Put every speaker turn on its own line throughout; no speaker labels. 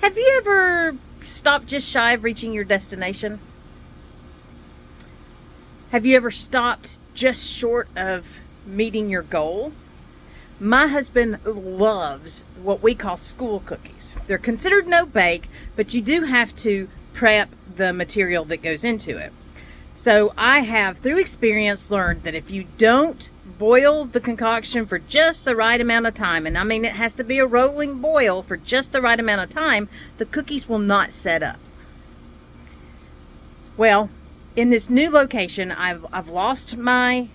Have you ever stopped just shy of reaching your destination? Have you ever stopped just short of meeting your goal? My husband loves what we call school cookies. They're considered no bake, but you do have to prep the material that goes into it. So I have, through experience, learned that if you don't boil the concoction for just the right amount of time, and I mean it has to be a rolling boil for just the right amount of time, the cookies will not set up. Well, in this new location, I've lost my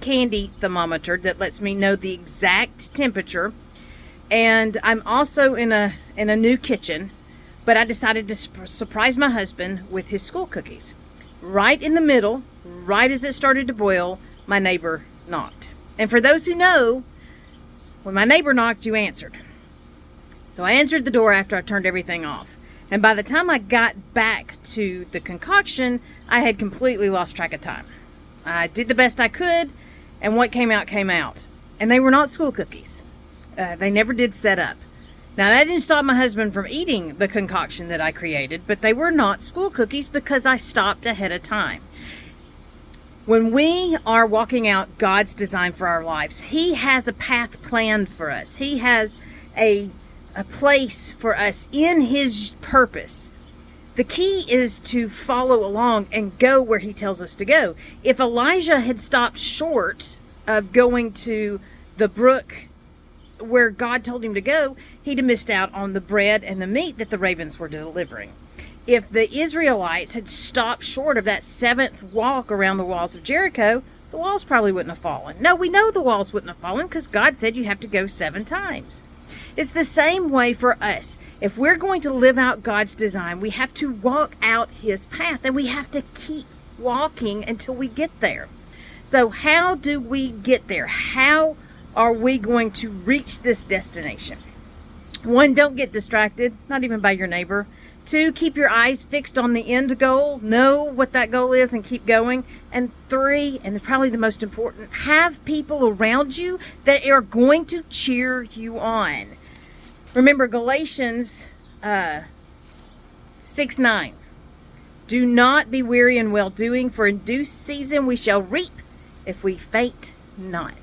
candy thermometer that lets me know the exact temperature, and I'm also in a new kitchen. But I decided to surprise my husband with his school cookies. Right in the middle, right as it started to boil, my neighbor knocked. And for those who know, when my neighbor knocked, you answered. So I answered the door after I turned everything off. And by the time I got back to the concoction, I had completely lost track of time. I did the best I could, and what came out came out. And they were not school cookies. They never did set up. Now, that didn't stop my husband from eating the concoction that I created, but they were not school cookies because I stopped ahead of time. When we are walking out God's design for our lives, He has a path planned for us. He has a place for us in His purpose. The key is to follow along and go where He tells us to go. If Elijah had stopped short of going to the brook where God told him to go, he'd have missed out on the bread and the meat that the ravens were delivering. If the Israelites had stopped short of that 7th walk around the walls of Jericho, the walls probably wouldn't have fallen. No, we know the walls wouldn't have fallen because God said you have to go 7 times. It's the same way for us. If we're going to live out God's design, we have to walk out His path, and we have to keep walking until we get there. So how do we get there? How are we going to reach this destination? 1, don't get distracted, not even by your neighbor. 2, keep your eyes fixed on the end goal. Know what that goal is and keep going. And 3, and probably the most important, have people around you that are going to cheer you on. Remember Galatians 6:9. Do not be weary in well-doing, for in due season we shall reap if we faint not.